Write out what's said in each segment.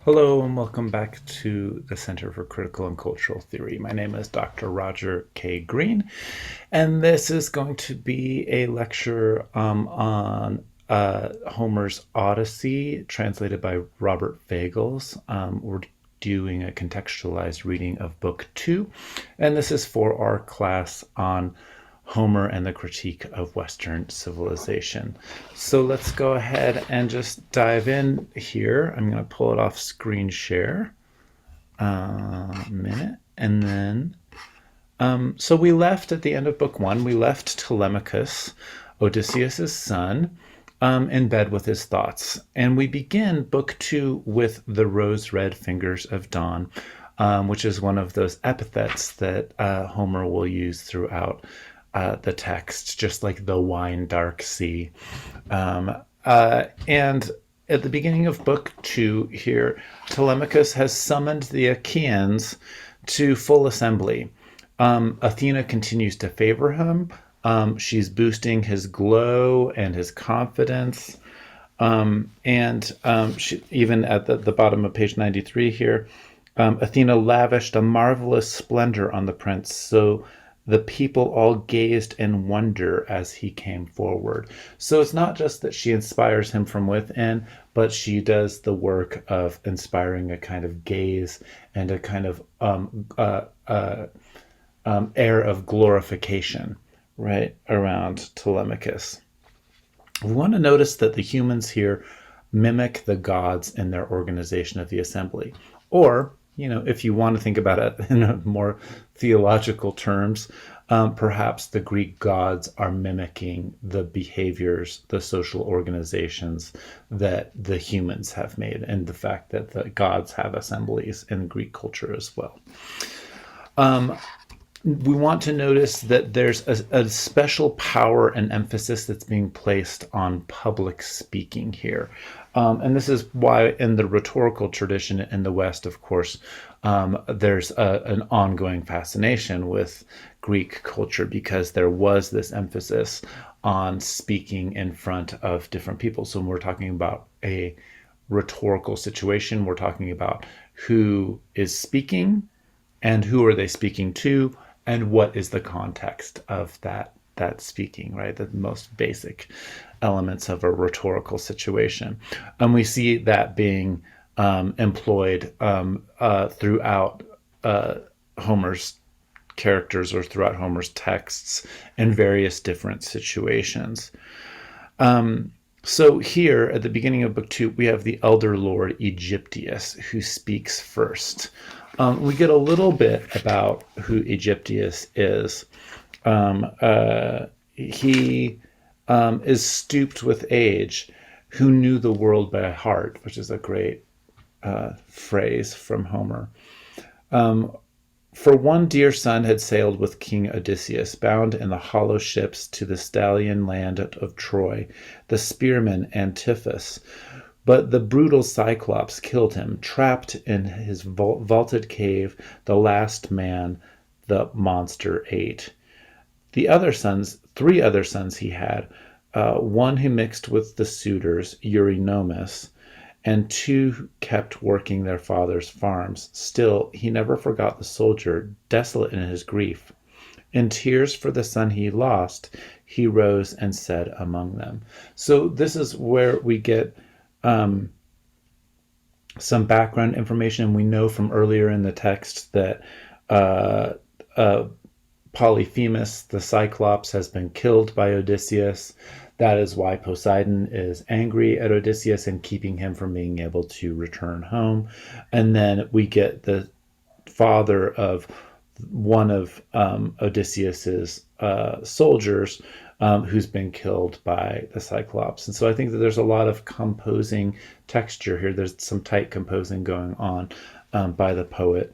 Hello and welcome back to the Center for Critical and Cultural Theory. My name is Dr. Roger K. Green, and this is going to be a lecture on Homer's Odyssey, translated by Robert Fagles. We're doing a contextualized reading of Book 2, and this is for our class on Homer and the Critique of Western Civilization. So let's go ahead and just dive in here. I'm going to pull it off screen share a minute. And then, so we left at the end of book 1, we left Telemachus, Odysseus's son, in bed with his thoughts. And we begin book 2 with the rose red fingers of dawn, which is one of those epithets that Homer will use throughout the text, just like the wine dark sea. And at the beginning of book 2 here, Telemachus has summoned the Achaeans to full assembly. Athena continues to favor him. She's boosting his glow and his confidence. She, even at the bottom of page 93 here, Athena lavished a marvelous splendor on the prince, so the people all gazed in wonder as he came forward. So it's not just that she inspires him from within, but she does the work of inspiring a kind of gaze and a kind of air of glorification, right, around Telemachus. We want to notice that the humans here mimic the gods in their organization of the assembly. Or, if you want to think about it in a more theological terms, perhaps the Greek gods are mimicking the behaviors, the social organizations that the humans have made, and the fact that the gods have assemblies in Greek culture as well. We want to notice that there's a special power and emphasis that's being placed on public speaking here. And this is why in the rhetorical tradition in the West, of course, there's an ongoing fascination with Greek culture, because there was this emphasis on speaking in front of different people. So when we're talking about a rhetorical situation, we're talking about who is speaking and who are they speaking to, and what is the context of that speaking, right? The most basic elements of a rhetorical situation. And we see that being employed throughout Homer's characters, or throughout Homer's texts, in various different situations. So here at the beginning of book 2, we have the elder lord Aegyptius, who speaks first. We get a little bit about who Aegyptius is. He is stooped with age, who knew the world by heart, which is a great phrase from Homer. For one dear son had sailed with King Odysseus, bound in the hollow ships to the stallion land of Troy, the spearman Antiphus. But the brutal Cyclops killed him, trapped in his vaulted cave. The last man the monster ate. Three other sons he had, one who mixed with the suitors, Eurynomus, and 2 kept working their father's farms. Still, he never forgot the soldier, desolate in his grief. In tears for the son he lost, he rose and said among them. So this is where we get some background information. We know from earlier in the text that Polyphemus, the Cyclops, has been killed by Odysseus. That is why Poseidon is angry at Odysseus and keeping him from being able to return home. And then we get the father of one of Odysseus's soldiers, who's been killed by the Cyclops. And so I think that there's a lot of composing texture here. There's some tight composing going on by the poet.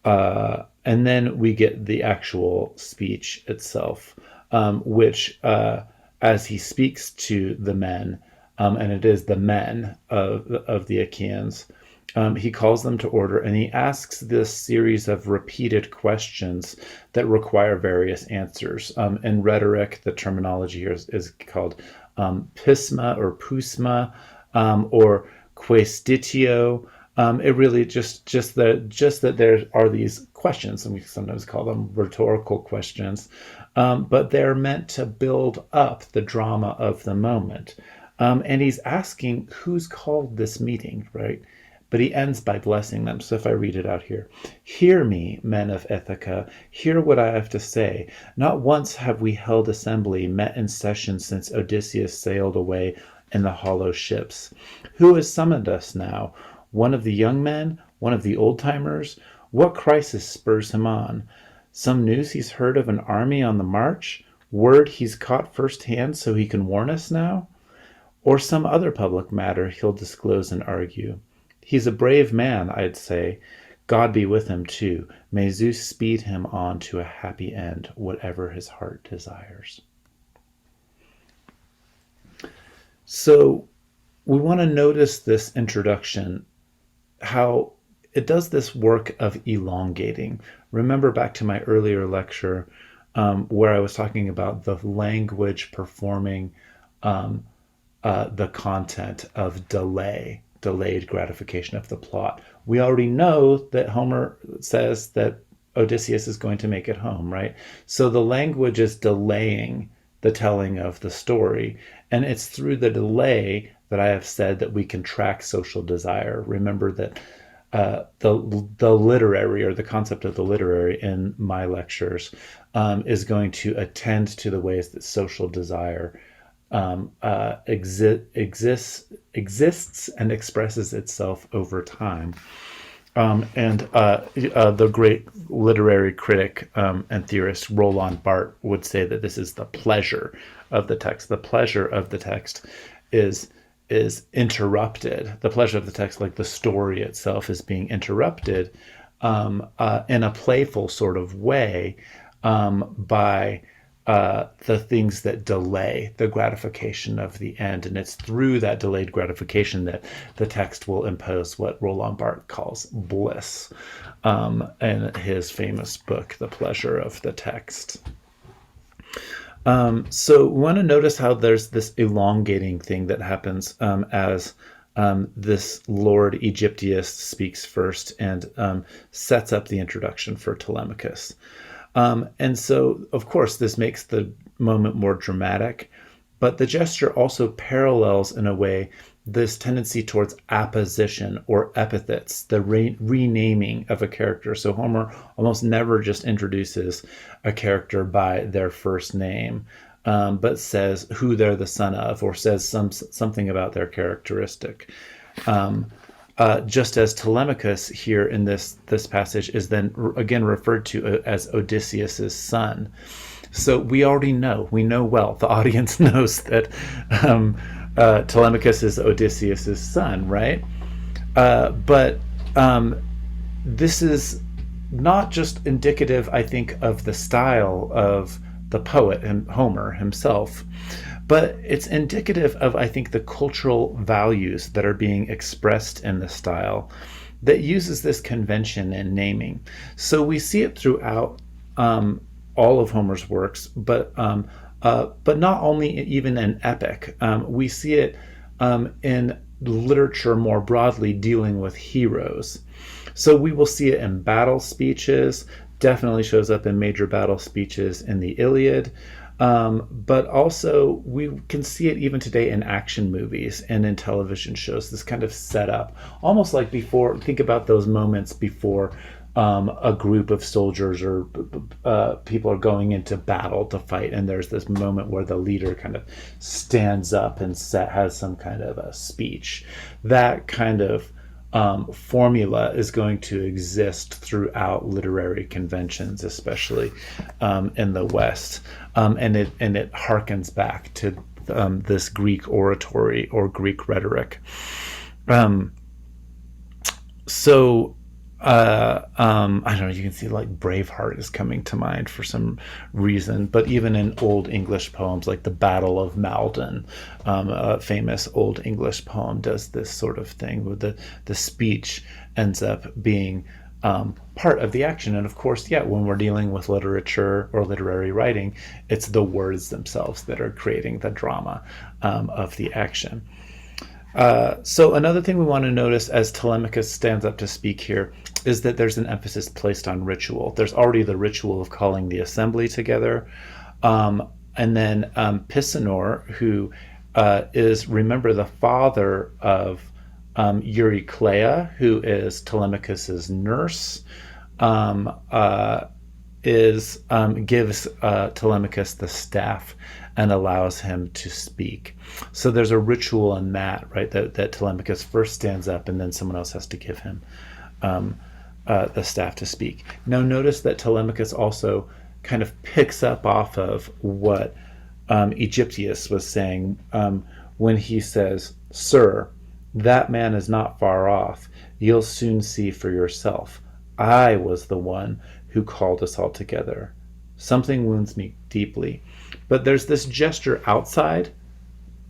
And then we get the actual speech itself, which, as he speaks to the men, and it is the men of the Achaeans, he calls them to order, and he asks this series of repeated questions that require various answers. In rhetoric, the terminology here is called pisma or pusma, or quaestitio, It really just that there are these questions, and we sometimes call them rhetorical questions, but they're meant to build up the drama of the moment. And he's asking who's called this meeting, right? But he ends by blessing them. So if I read it out here, hear me, men of Ithaca, hear what I have to say. Not once have we held assembly, met in session since Odysseus sailed away in the hollow ships. Who has summoned us now? One of the young men? One of the old timers? What crisis spurs him on? Some news he's heard of an army on the march? Word he's caught firsthand so he can warn us now? Or some other public matter he'll disclose and argue? He's a brave man, I'd say. God be with him, too. May Zeus speed him on to a happy end, whatever his heart desires. So we want to notice this introduction, how it does this work of elongating. Remember back to my earlier lecture where I was talking about the language performing the content of delayed gratification of the plot. We already know that Homer says that Odysseus is going to make it home, right? So the language is delaying the telling of the story. And it's through the delay that I have said that we can track social desire. Remember that the literary, or the concept of the literary in my lectures, is going to attend to the ways that social desire exists and expresses itself over time. The great literary critic and theorist Roland Barthes would say that this is the pleasure of the text. The pleasure of the text is interrupted. The pleasure of the text, like the story itself, is being interrupted in a playful sort of way by the things that delay the gratification of the end. And it's through that delayed gratification that the text will impose what Roland Barthes calls bliss in his famous book, The Pleasure of the Text. So we want to notice how there's this elongating thing that happens as this Lord Aegyptius speaks first and sets up the introduction for Telemachus. And so, of course, this makes the moment more dramatic, but the gesture also parallels, in a way, this tendency towards apposition or epithets, the renaming of a character. So Homer almost never just introduces a character by their first name, but says who they're the son of, or says something about their characteristic. Just as Telemachus here in this passage is then again referred to as Odysseus's son. So we already know, well, the audience knows that Telemachus is Odysseus's son, right? But this is not just indicative, I think, of the style of the poet and Homer himself, but it's indicative of, I think, the cultural values that are being expressed in the style that uses this convention in naming. So we see it throughout all of Homer's works, but not only even in epic. We see it in literature more broadly dealing with heroes. So we will see it in battle speeches, definitely shows up in major battle speeches in the Iliad. But also we can see it even today in action movies and in television shows, this kind of setup, almost like before, think about those moments before a group of soldiers or people are going into battle to fight, and there's this moment where the leader kind of stands up and has some kind of a speech. That kind of formula is going to exist throughout literary conventions, especially in the West, and it harkens back to this Greek oratory or Greek rhetoric. I don't know, you can see like Braveheart is coming to mind for some reason, but even in Old English poems like the Battle of Malden, a famous Old English poem, does this sort of thing where the speech ends up being part of the action. And of course, when we're dealing with literature or literary writing, it's the words themselves that are creating the drama of the action. So another thing we want to notice as Telemachus stands up to speak here is that there's an emphasis placed on ritual. There's already the ritual of calling the assembly together. And then Pisanor, who is, remember, the father of Euryclea, who is Telemachus's nurse, um, uh, is gives Telemachus the staff and allows him to speak. So there's a ritual in that, right? That Telemachus first stands up, and then someone else has to give him um, the staff to speak. Now, notice that Telemachus also kind of picks up off of what Egyptius was saying when he says, "Sir, that man is not far off. You'll soon see for yourself. I was the one who called us all together. Something wounds me deeply." But there's this gesture outside.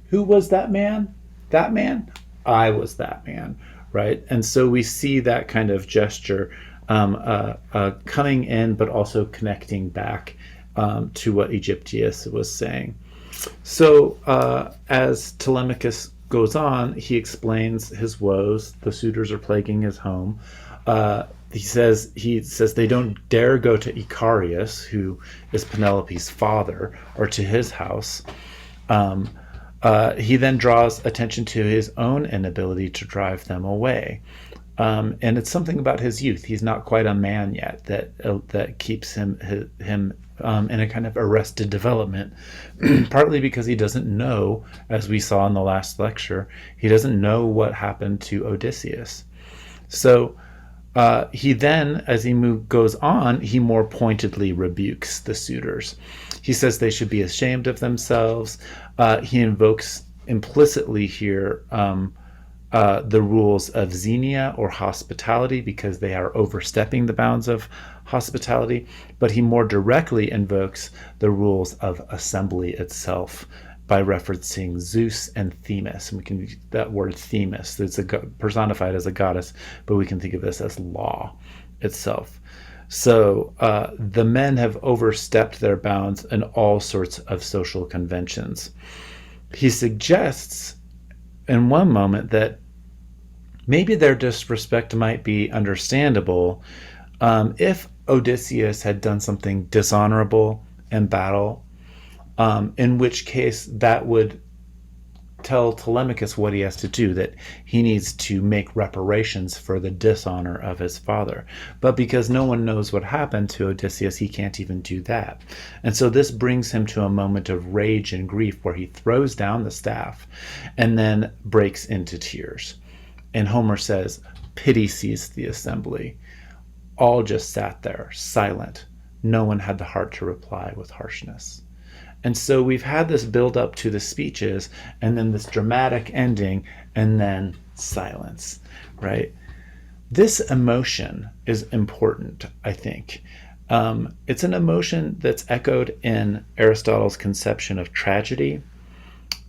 Who was that man? That man? I was that man, right? And so we see that kind of gesture coming in, but also connecting back to what Egyptius was saying. So as Telemachus goes on, he explains his woes. The suitors are plaguing his home. He says they don't dare go to Icarius, who is Penelope's father, or to his house. He then draws attention to his own inability to drive them away. And it's something about his youth. He's not quite a man yet that keeps him in a kind of arrested development, partly because he doesn't know, as we saw in the last lecture, he doesn't know what happened to Odysseus. So he then, as he goes on, he more pointedly rebukes the suitors. He says they should be ashamed of themselves. He invokes implicitly here the rules of xenia, or hospitality, because they are overstepping the bounds of hospitality. But he more directly invokes the rules of assembly itself by referencing Zeus and Themis. And we can use that word Themis. It's personified as a goddess, but we can think of this as law itself. So the men have overstepped their bounds in all sorts of social conventions. He suggests in one moment that maybe their disrespect might be understandable if Odysseus had done something dishonorable in battle, in which case that would tell Telemachus what he has to do, that he needs to make reparations for the dishonor of his father. But because no one knows what happened to Odysseus, he can't even do that. And so this brings him to a moment of rage and grief where he throws down the staff and then breaks into tears. And Homer says, "Pity seized the assembly. All just sat there, silent. No one had the heart to reply with harshness." And so we've had this build up to the speeches, and then this dramatic ending, and then silence, right? This emotion is important, I think. It's an emotion that's echoed in Aristotle's conception of tragedy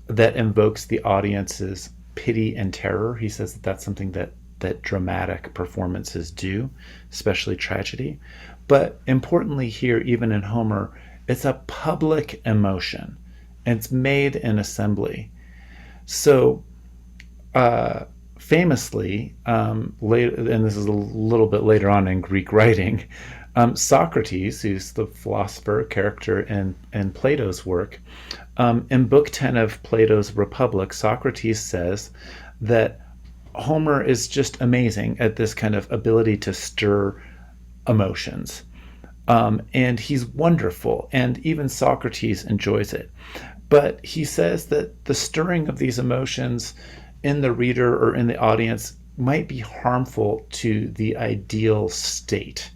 that invokes the audience's pity and terror. He says that that's something that dramatic performances do, especially tragedy. But importantly here, even in Homer, it's a public emotion, and it's made in assembly. So famously, later, and this is a little bit later on in Greek writing, Socrates, who's the philosopher character in Plato's work, in Book 10 of Plato's Republic, Socrates says that Homer is just amazing at this kind of ability to stir emotions. And he's wonderful, and even Socrates enjoys it. But he says that the stirring of these emotions in the reader or in the audience might be harmful to the ideal state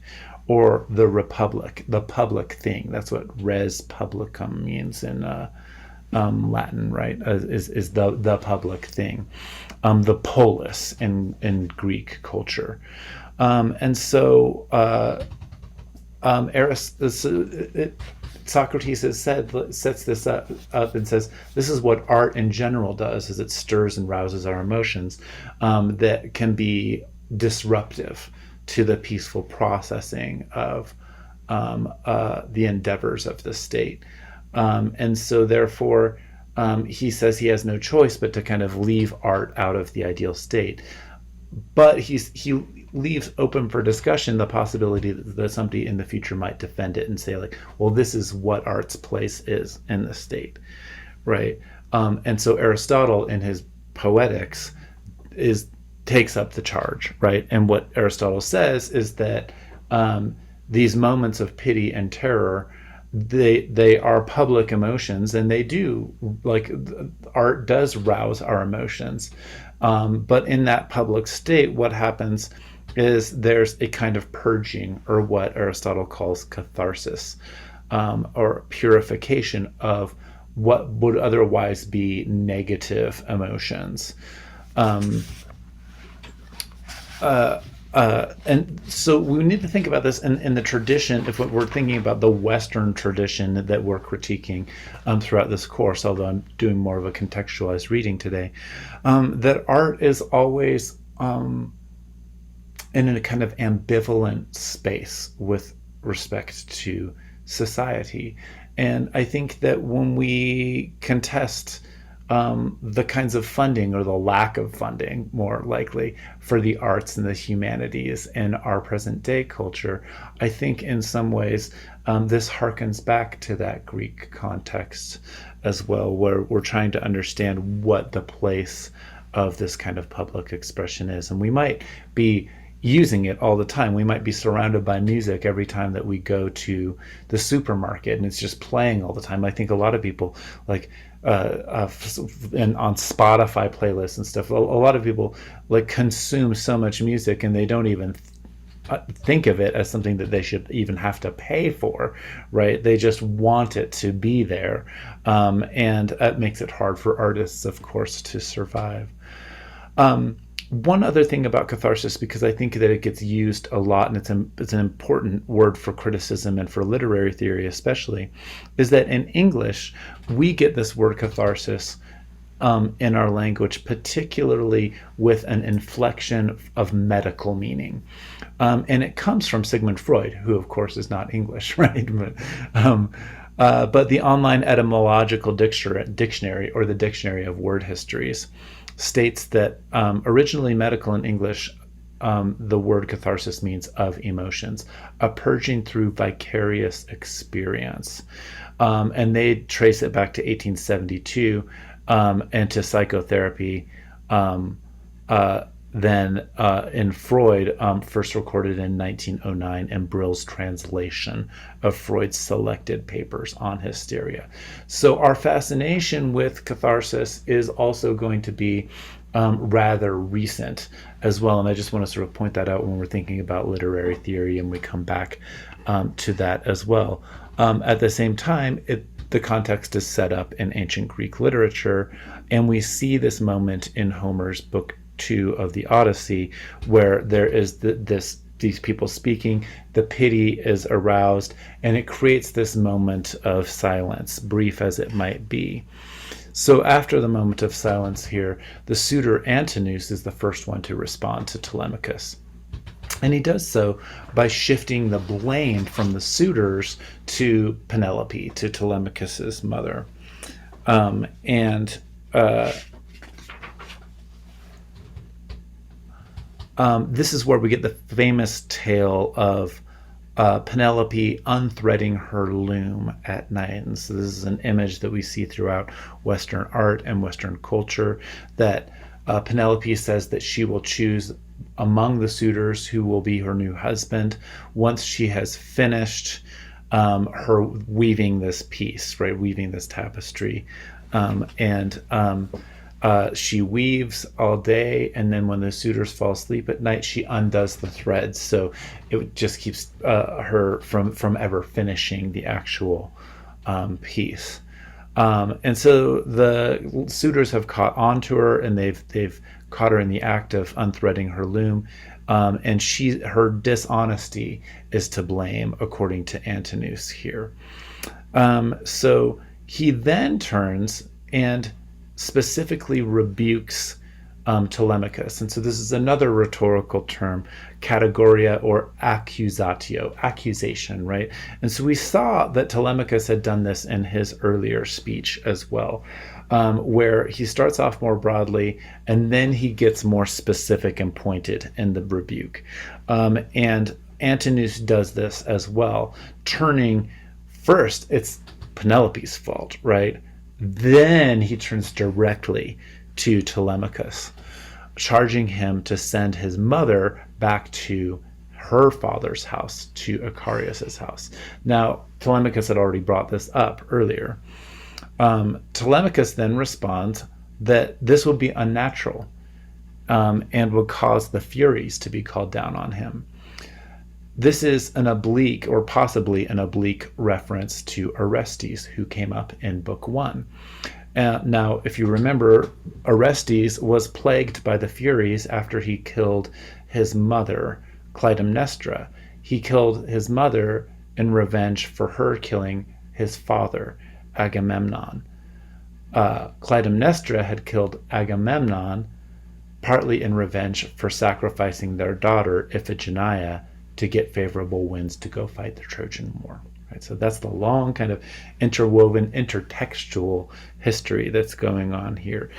or the republic, the public thing. That's what res publicum means in Latin, right? Is the public thing, the polis in Greek culture. And so Socrates sets this up and says, this is what art in general does, is it stirs and rouses our emotions that can be disruptive to the peaceful processing of the endeavors of the state. And so therefore, he says he has no choice but to kind of leave art out of the ideal state. But he leaves open for discussion the possibility that somebody in the future might defend it and say, like, well, this is what art's place is in the state, right? And so Aristotle, in his Poetics, is takes up the charge, right? And what Aristotle says is that these moments of pity and terror, they are public emotions, and they do, like, art does rouse our emotions, but in that public state, what happens is there's a kind of purging, or what Aristotle calls catharsis, or purification of what would otherwise be negative emotions. Um, and so we need to think about this in the tradition, if we're thinking about the Western tradition that we're critiquing throughout this course, although I'm doing more of a contextualized reading today, that art is always in a kind of ambivalent space with respect to society. And I think that when we contest the kinds of funding, or the lack of funding, more likely, for the arts and the humanities in our present day culture, I think in some ways this harkens back to that Greek context as well, where we're trying to understand what the place of this kind of public expression is. And we might be using it all the time. We might be surrounded by music every time that we go to the supermarket, and it's just playing all the time. I think a lot of people, like, and on Spotify playlists and stuff, a lot of people, like, consume so much music, and they don't even think of it as something that they should even have to pay for, right? They just want it to be there, and that makes it hard for artists, of course, to survive. One other thing about catharsis, because I think that it gets used a lot, and it's an important word for criticism and for literary theory especially, is that in English we get this word catharsis in our language, particularly with an inflection of medical meaning. And it comes from Sigmund Freud, who of course is not English, right? But the online etymological dictionary, or the Dictionary of Word Histories, states that originally medical in English, the word catharsis means of emotions, a purging through vicarious experience. And they trace it back to 1872, and to psychotherapy. Then in Freud, first recorded in 1909, in Brill's translation of Freud's selected papers on hysteria. So our fascination with catharsis is also going to be rather recent as well. And I just want to sort of point that out when we're thinking about literary theory, and we come back to that as well. At the same time, the context is set up in ancient Greek literature, and we see this moment in Homer's book 2 of the Odyssey, where there is these people speaking, the pity is aroused, and it creates this moment of silence, brief as it might be. So after the moment of silence here, the suitor Antinous is the first one to respond to Telemachus. And he does so by shifting the blame from the suitors to Penelope, to Telemachus's mother. And this is where we get the famous tale of Penelope unthreading her loom at night. And so this is an image that we see throughout Western art and Western culture, that Penelope says that she will choose among the suitors who will be her new husband once she has finished her weaving this piece, right, weaving this tapestry. She weaves all day, and then when the suitors fall asleep at night, she undoes the threads, so it just keeps her from ever finishing the actual piece. And so the suitors have caught on to her, and they've caught her in the act of unthreading her loom, and her dishonesty is to blame, according to Antinous here. So he then turns and specifically rebukes Telemachus. And so this is another rhetorical term, categoria or accusatio, accusation, right? And so we saw that Telemachus had done this in his earlier speech as well, where he starts off more broadly and then he gets more specific and pointed in the rebuke. And Antinous does this as well, turning first, it's Penelope's fault, right? Then he turns directly to Telemachus, charging him to send his mother back to her father's house, to Icarius's house. Now, Telemachus had already brought this up earlier. Telemachus then responds that this will be unnatural and would cause the Furies to be called down on him. This is an oblique, or possibly an oblique, reference to Orestes, who came up in Book 1. Now, if you remember, Orestes was plagued by the Furies after he killed his mother, Clytemnestra. He killed his mother in revenge for her killing his father, Agamemnon. Clytemnestra had killed Agamemnon partly in revenge for sacrificing their daughter, Iphigenia, to get favorable winds to go fight the Trojan War. Right? So that's the long kind of interwoven, intertextual history that's going on here.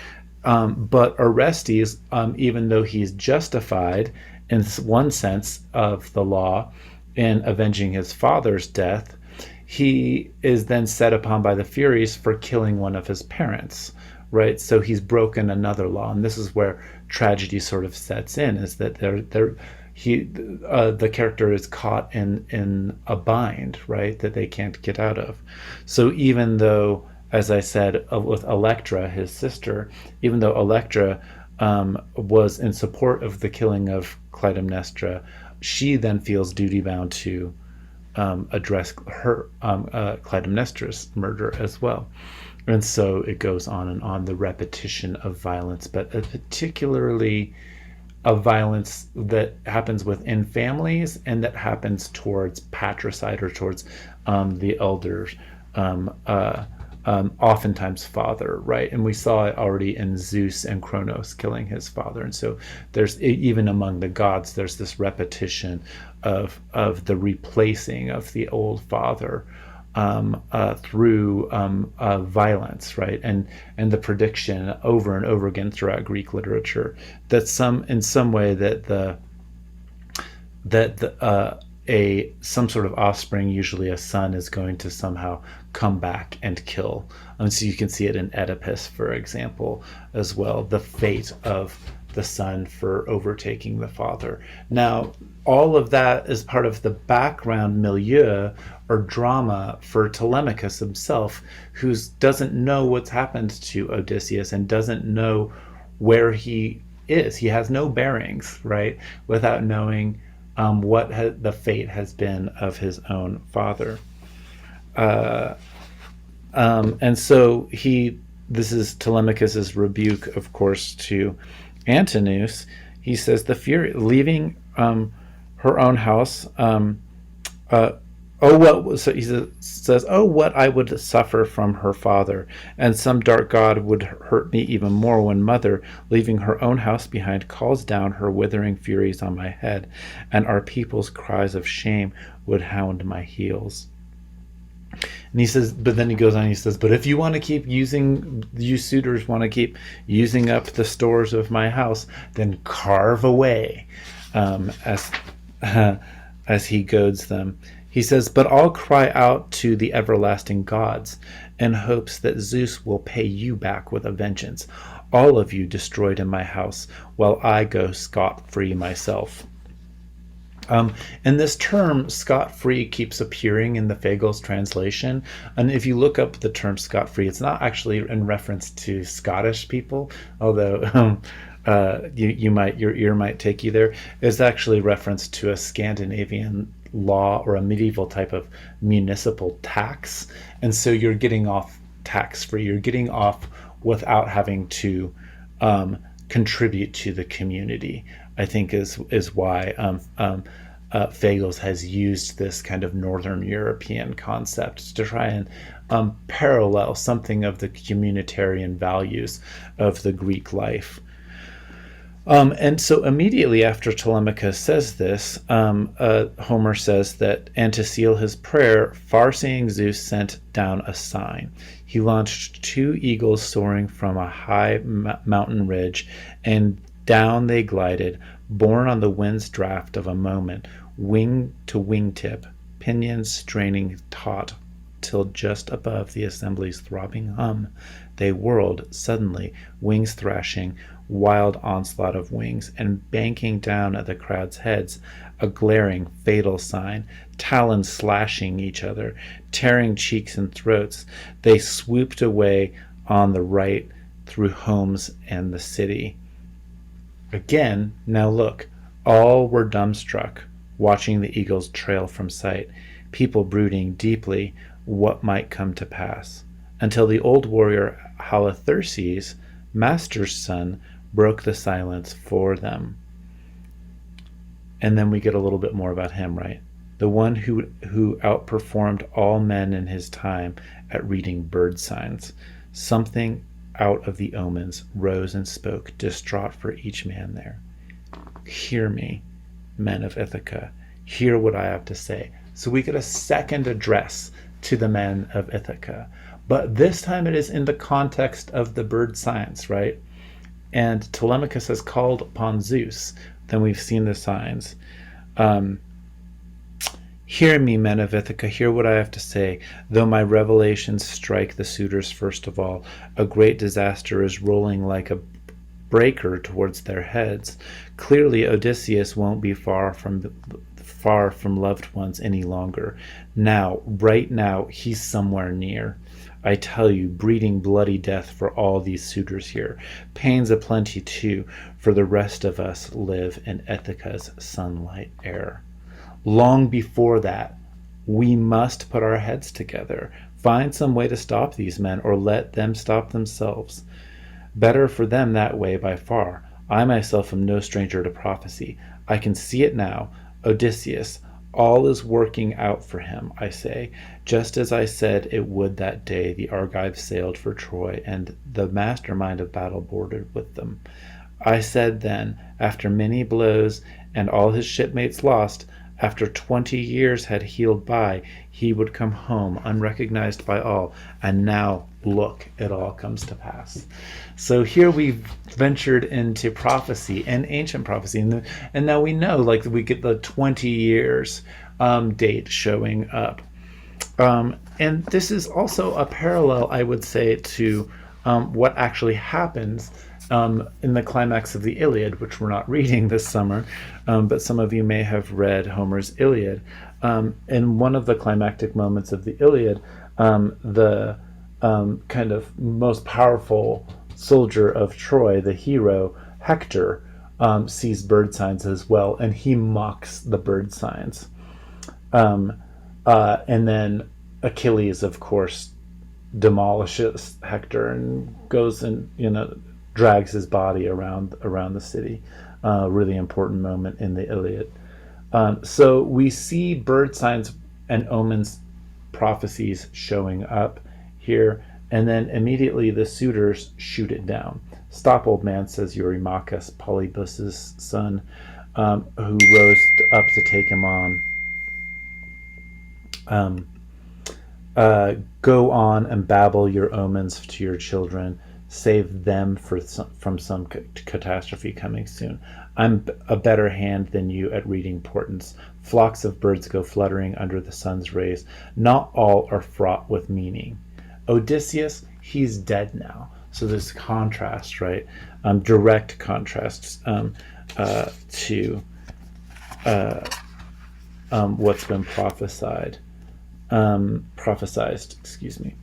But Orestes, even though he's justified in one sense of the law in avenging his father's death, he is then set upon by the Furies for killing one of his parents, right? So he's broken another law, and this is where tragedy sort of sets in, is that the character is caught in a bind, right, that they can't get out of. So even though, as I said, with Electra, his sister, even though Electra was in support of the killing of Clytemnestra, she then feels duty bound to address her Clytemnestra's murder as well. And so it goes on and on, the repetition of violence, but particularly of violence that happens within families and that happens towards patricide, or towards the elders, oftentimes father, right? And we saw it already in Zeus and Kronos killing his father. And so there's, even among the gods, there's this repetition of the replacing of the old father through violence, right? And the prediction over and over again throughout Greek literature that in some way some sort of offspring, usually a son, is going to somehow come back and kill. So you can see it in Oedipus, for example, as well, the fate of the son for overtaking the father. Now, all of that is part of the background milieu or drama for Telemachus himself, who doesn't know what's happened to Odysseus and doesn't know where he is. He has no bearings, right, without knowing what the fate has been of his own father. And so this is Telemachus's rebuke, of course, to Antinous. He says, the Fury, leaving her own house, he says, oh, what I would suffer from her father, and some dark god would hurt me even more when mother, leaving her own house behind, calls down her withering furies on my head, and our people's cries of shame would hound my heels. And he says, but then he goes on, he says, but if you want to keep using, you suitors want to keep using up the stores of my house, then carve away, as he goads them. He says, but I'll cry out to the everlasting gods in hopes that Zeus will pay you back with a vengeance, all of you destroyed in my house, while I go scot-free myself. And this term scot-free keeps appearing in the Fagles translation. And if you look up the term scot-free, it's not actually in reference to Scottish people, although your ear might take you there. It's actually reference to a Scandinavian law or a medieval type of municipal tax. And so you're getting off tax-free. You're getting off without having to contribute to the community, I think is why Fagles has used this kind of Northern European concept to try and parallel something of the communitarian values of the Greek life. And so immediately after Telemachus says this, Homer says that, and to seal his prayer, far-seeing Zeus sent down a sign. He launched two eagles soaring from a high mountain ridge, and down they glided, borne on the wind's draft of a moment, wing to wingtip, pinions straining taut, till just above the assembly's throbbing hum, they whirled suddenly, wings thrashing, wild onslaught of wings, and banking down at the crowd's heads, a glaring, fatal sign, talons slashing each other, tearing cheeks and throats, they swooped away on the right through homes and the city. Again, now look, all were dumbstruck, watching the eagles trail from sight, people brooding deeply what might come to pass, until the old warrior Halitherses, Master's son, broke the silence for them. And then we get a little bit more about him, right? The one who outperformed all men in his time at reading bird signs. Something out of the omens rose and spoke, distraught for each man there. Hear me, men of Ithaca. Hear what I have to say. So we get a second address to the men of Ithaca. But this time it is in the context of the bird signs, right? And Telemachus has called upon Zeus. Then we've seen the signs. Hear me, men of Ithaca, hear what I have to say. Though my revelations strike the suitors first of all, a great disaster is rolling like a breaker towards their heads. Clearly Odysseus won't be far from loved ones any longer. Now, right now, he's somewhere near. I tell you, breeding bloody death for all these suitors here. Pains aplenty too, for the rest of us live in Ithaca's sunlight air. Long before that, we must put our heads together, find some way to stop these men, or let them stop themselves. Better for them that way by far. I myself am no stranger to prophecy. I can see it now. Odysseus, all is working out for him, I say, just as I said it would that day the Argives sailed for Troy, and the mastermind of battle boarded with them. I said then, after many blows and all his shipmates lost, after 20 years had healed by, he would come home unrecognized by all. And now, look, it all comes to pass. So here we've ventured into prophecy and ancient prophecy. And now we know, like, we get the 20 years date showing up. And this is also a parallel, I would say, to what actually happens in the climax of the Iliad, which we're not reading this summer, but some of you may have read Homer's Iliad. In one of the climactic moments of the Iliad, the kind of most powerful soldier of Troy, the hero Hector, sees bird signs as well, and he mocks the bird signs. And then Achilles, of course, demolishes Hector and goes and drags his body around the city. Really important moment in the Iliad. So we see bird signs and omens prophecies showing up here, and then immediately the suitors shoot it down. Stop, old man, says Eurymachus, Polybus's son, who rose up to take him on. Go on and babble your omens to your children. Save them from some catastrophe coming soon. I'm a better hand than you at reading portents. Flocks of birds go fluttering under the sun's rays. Not all are fraught with meaning. Odysseus, he's dead now. So there's contrast, right? Direct contrasts to what's been prophesied. Prophesized, excuse me.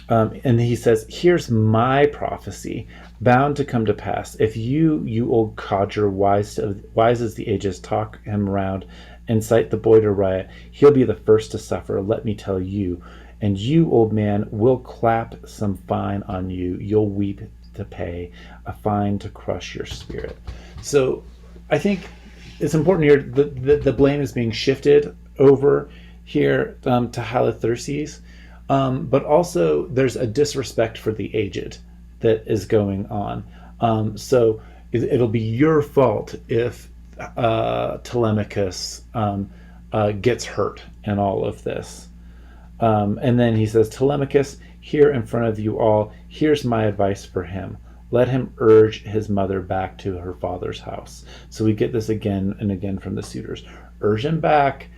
And he says, here's my prophecy, bound to come to pass. If you old codger, wise as the ages, talk him round, incite the boy to riot, he'll be the first to suffer, let me tell you. And you, old man, will clap some fine on you. You'll weep to pay, a fine to crush your spirit. So I think it's important here, the blame is being shifted over here to Halitherses. But also there's a disrespect for the aged that is going on. So it'll be your fault if Telemachus gets hurt in all of this. And then he says, Telemachus, here in front of you all, here's my advice for him. Let him urge his mother back to her father's house. So we get this again and again from the suitors. Urge him back,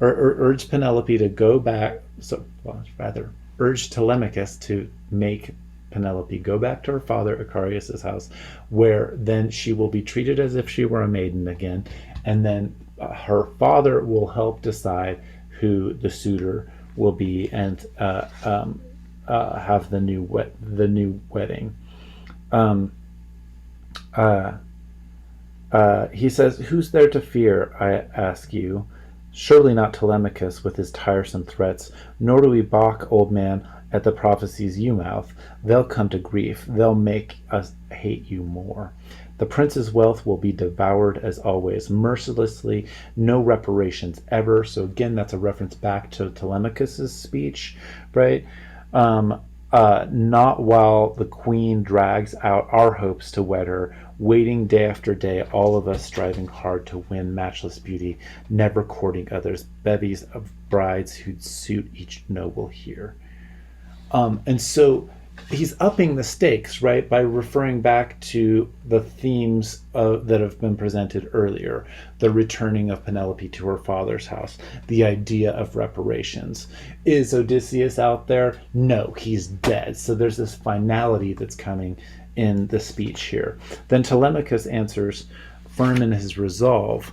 or urge Penelope to go back. So, well, rather, urge Telemachus to make Penelope go back to her father Icarius's house, where then she will be treated as if she were a maiden again, and then her father will help decide who the suitor will be, and have the new wedding. He says, "Who's there to fear, I ask you? Surely not Telemachus with his tiresome threats, nor do we balk, old man, at the prophecies you mouth. They'll come to grief. They'll make us hate you more. The prince's wealth will be devoured as always, mercilessly, no reparations ever." So again, that's a reference back to Telemachus's speech, right? Not while the queen drags out our hopes to wed her, waiting day after day, all of us striving hard to win matchless beauty, never courting others, bevies of brides who'd suit each noble here. And so he's upping the stakes, right, by referring back to the themes that have been presented earlier: the returning of Penelope to her father's house, the idea of reparations. Is Odysseus out there? No, he's dead. So there's this finality that's coming in the speech here. Then Telemachus answers, firm in his resolve,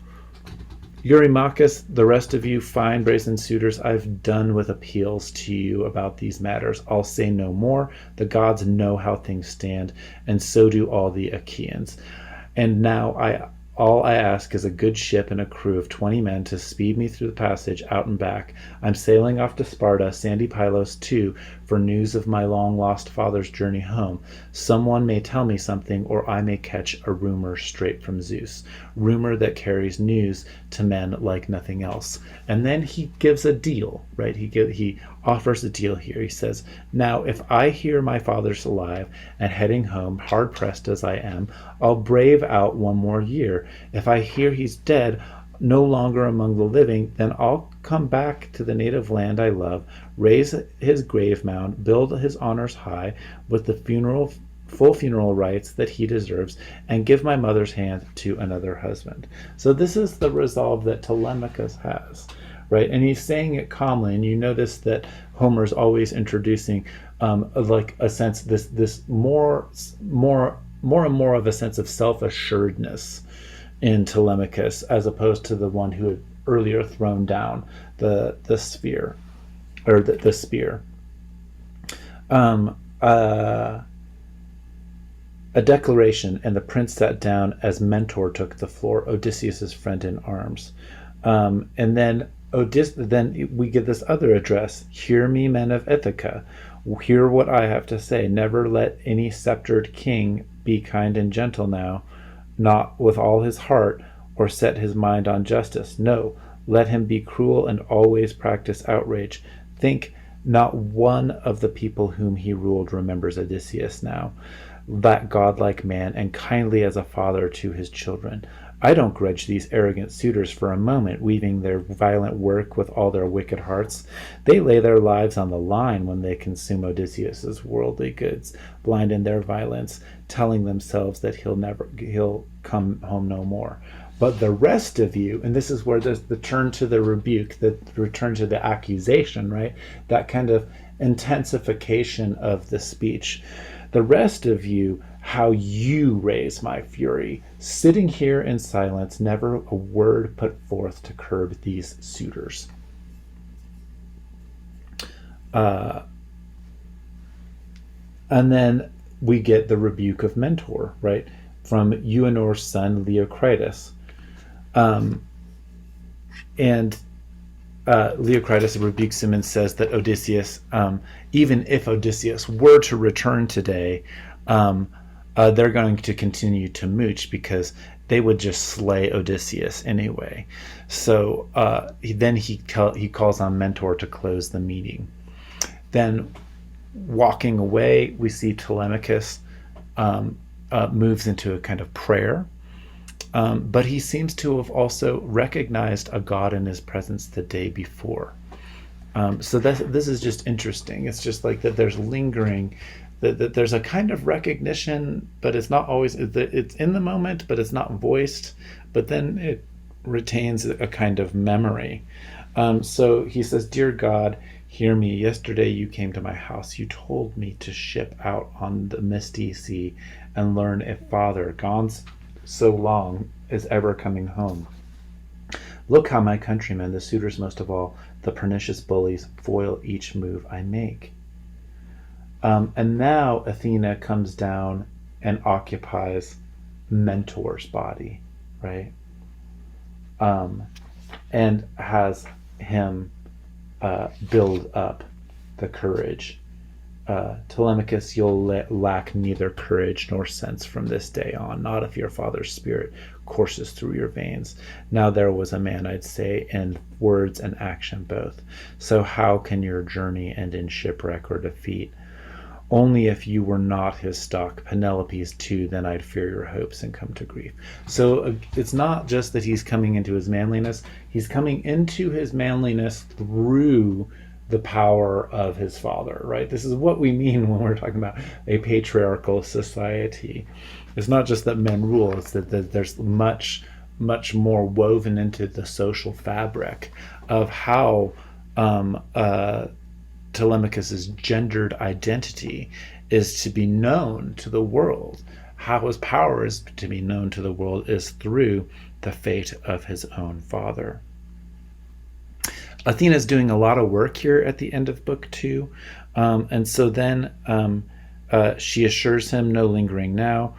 Eurymachus, the rest of you fine brazen suitors, I've done with appeals to you about these matters. I'll say no more. The gods know how things stand, and so do all the Achaeans. And now all I ask is a good ship and a crew of 20 men to speed me through the passage out and back. I'm sailing off to Sparta, sandy Pylos too, for news of my long-lost father's journey home. Someone may tell me something, or I may catch a rumor straight from Zeus. Rumor that carries news to men like nothing else. And then he gives a deal, right? He offers a deal here. He says, now, if I hear my father's alive and heading home, hard-pressed as I am, I'll brave out one more year. If I hear he's dead, no longer among the living, then I'll come back to the native land I love, raise his grave mound, build his honors high with the full funeral rites that he deserves, and give my mother's hand to another husband. So this is the resolve that Telemachus has, right? And he's saying it calmly, and you notice that Homer's always introducing like a sense, this more and more of a sense of self-assuredness in Telemachus, as opposed to the one who had earlier thrown down the sphere, or the spear. A declaration, and the prince sat down as Mentor took the floor, Odysseus's friend in arms. And then we get this other address. Hear me, men of Ithaca. Hear what I have to say. Never let any sceptered king be kind and gentle now, not with all his heart, or set his mind on justice. No, let him be cruel and always practice outrage. Think, not one of the people whom he ruled remembers Odysseus now, that godlike man, and kindly as a father to his children. I don't grudge these arrogant suitors for a moment, weaving their violent work with all their wicked hearts. They lay their lives on the line when they consume Odysseus's worldly goods, blind in their violence, telling themselves that he'll come home no more. But the rest of you, and this is where there's the turn to the rebuke, the return to the accusation, right? That kind of intensification of the speech. The rest of you, how you raise my fury, sitting here in silence, never a word put forth to curb these suitors. And then we get the rebuke of Mentor, right, from Euenor's son Leocritus. And Leocritus rebukes him and says that Odysseus, even if Odysseus were to return today, they're going to continue to mooch because they would just slay Odysseus anyway. So then he calls on Mentor to close the meeting. Then walking away, we see Telemachus moves into a kind of prayer. But he seems to have also recognized a God in his presence the day before. So this is just interesting. It's just like that there's lingering, that there's a kind of recognition, but it's not always, it's in the moment, but it's not voiced, but then it retains a kind of memory. So he says, "Dear God, hear me. Yesterday you came to my house. You told me to ship out on the misty sea and learn if Father, gone so long, is ever coming home. Look how my countrymen, the suitors most of all, the pernicious bullies, foil each move I make." And now Athena comes down and occupies Mentor's body, right? And has him build up the courage. Telemachus, you'll lack neither courage nor sense from this day on, not if your father's spirit courses through your veins. Now there was a man, I'd say, in words and action both. So how can your journey end in shipwreck or defeat? Only if you were not his stock, Penelope's too, then I'd fear your hopes and come to grief. So it's not just that he's coming into his manliness, he's coming into his manliness through the power of his father, right? This is what we mean when we're talking about a patriarchal society. It's not just that men rule, it's that there's much more woven into the social fabric of how Telemachus's gendered identity is to be known to the world. How his power is to be known to the world is through the fate of his own father. Athena's doing a lot of work here at the end of book 2. And so then she assures him, no lingering now.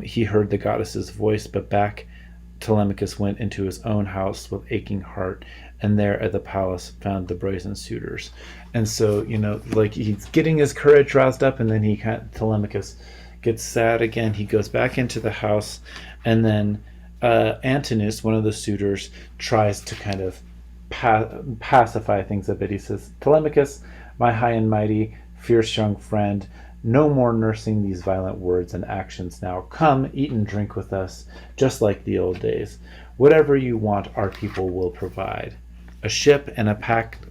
He heard the goddess's voice, but back Telemachus went into his own house with aching heart, and there at the palace found the brazen suitors. And so, like he's getting his courage roused up, and then Telemachus gets sad again. He goes back into the house, and then Antinous, one of the suitors, tries to kind of pacify things a bit. He says, "Telemachus, my high and mighty, fierce young friend, no more nursing these violent words and actions now. Come, eat and drink with us, just like the old days. Whatever you want, our people will provide. A ship and a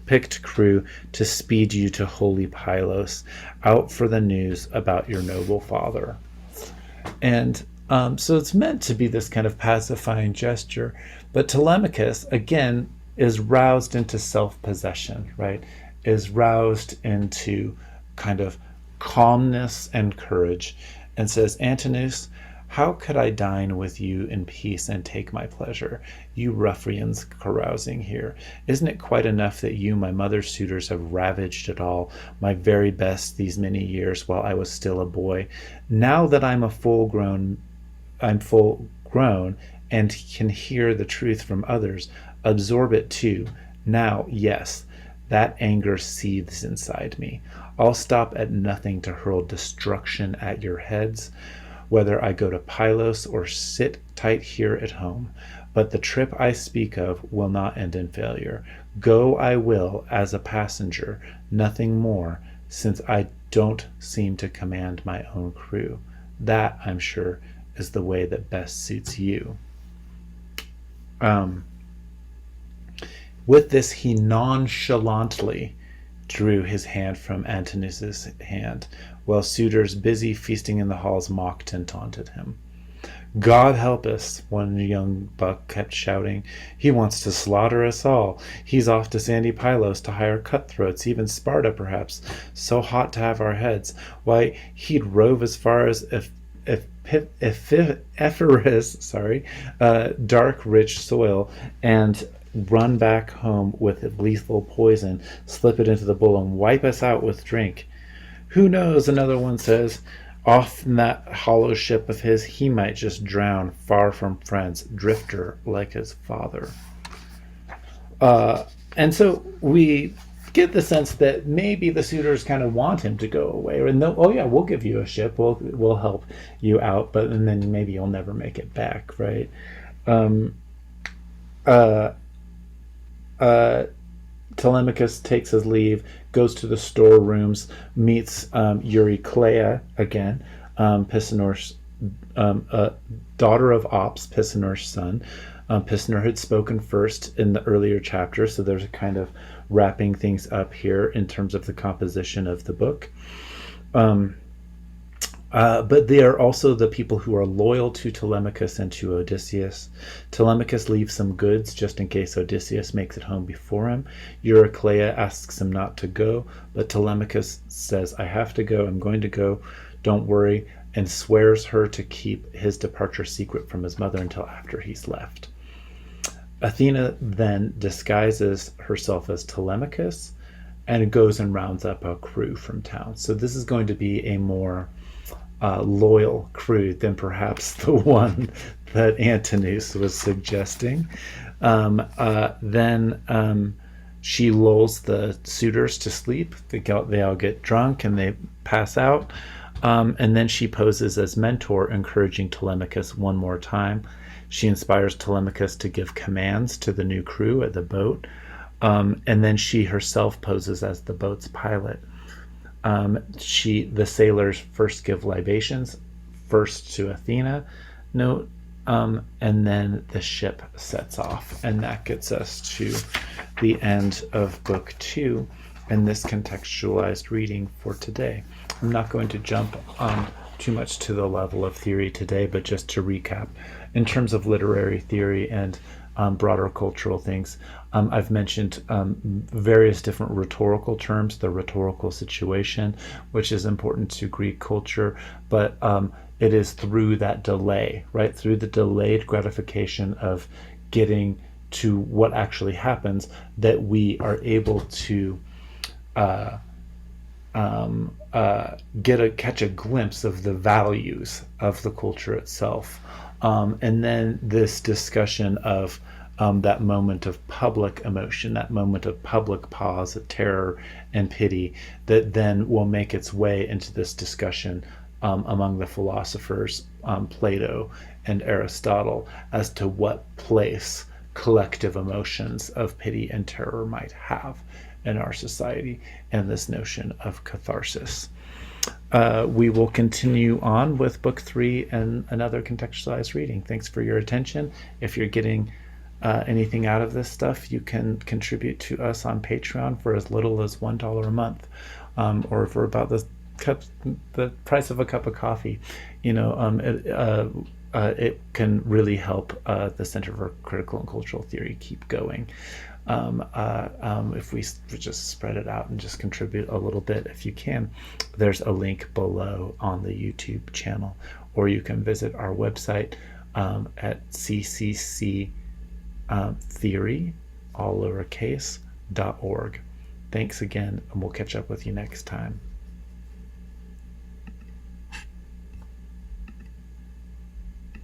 picked crew to speed you to holy Pylos, out for the news about your noble father." And so it's meant to be this kind of pacifying gesture. But Telemachus, again, is roused into self-possession, right? Is roused into kind of calmness and courage, and says, "Antinous, how could I dine with you in peace and take my pleasure? You ruffians carousing here. Isn't it quite enough that you, my mother's suitors, have ravaged it all, my very best these many years while I was still a boy? Now that I'm full grown and can hear the truth from others, absorb it too. Now, yes, that anger seethes inside me. I'll stop at nothing to hurl destruction at your heads, whether I go to Pylos or sit tight here at home. But the trip I speak of will not end in failure. Go I will as a passenger, nothing more, since I don't seem to command my own crew. That, I'm sure, is the way that best suits you." With this, he nonchalantly drew his hand from Antinous' hand, while suitors busy feasting in the halls mocked and taunted him. "God help us," one young buck kept shouting. "He wants to slaughter us all. He's off to sandy Pylos to hire cutthroats, even Sparta perhaps, so hot to have our heads. Why, he'd rove as far as Epirus, dark rich soil, and run back home with lethal poison, slip it into the bowl, and wipe us out with drink. Who knows," another one says, "off in that hollow ship of his, he might just drown, far from friends, drifter like his father." And so we get the sense that maybe the suitors kind of want him to go away, or oh yeah, we'll give you a ship, we'll help you out, but and then maybe you'll never make it back, right? Telemachus takes his leave, goes to the storerooms, meets Euryclea again, Pisanor's daughter of Ops, Pissenor's son. Pissenor had spoken first in the earlier chapter, so there's a kind of wrapping things up here in terms of the composition of the book. But they are also the people who are loyal to Telemachus and to Odysseus. Telemachus leaves some goods just in case Odysseus makes it home before him. Eurycleia asks him not to go, but Telemachus says, I have to go, I'm going to go, don't worry, and swears her to keep his departure secret from his mother until after he's left. Athena then disguises herself as Telemachus and goes and rounds up a crew from town. So this is going to be a more loyal crew than perhaps the one that Antinous was suggesting. Then she lulls the suitors to sleep. They all get drunk and they pass out. And then she poses as mentor, encouraging Telemachus one more time. She inspires Telemachus to give commands to the new crew at the boat. And then she herself poses as the boat's pilot. The sailors first give libations, first to Athena, note, and then the ship sets off. And that gets us to the end of book 2 and this contextualized reading for today. I'm not going to jump too much to the level of theory today, but just to recap, in terms of literary theory and broader cultural things, I've mentioned various different rhetorical terms, the rhetorical situation, which is important to Greek culture, but it is through that delay, right? Through the delayed gratification of getting to what actually happens that we are able to catch a glimpse of the values of the culture itself. And then this discussion of that moment of public emotion, that moment of public pause, of terror and pity, that then will make its way into this discussion among the philosophers, Plato and Aristotle, as to what place collective emotions of pity and terror might have in our society, and this notion of catharsis. We will continue on with book 3 and another contextualized reading. Thanks for your attention. If you're getting anything out of this stuff, you can contribute to us on Patreon for as little as $1 a month, or for about the price of a cup of coffee. It can really help the Center for Critical and Cultural Theory keep going. If we just spread it out and just contribute a little bit, if you can, there's a link below on the YouTube channel, or you can visit our website at ccc theory, all lowercase, .org. Thanks again, and we'll catch up with you next time.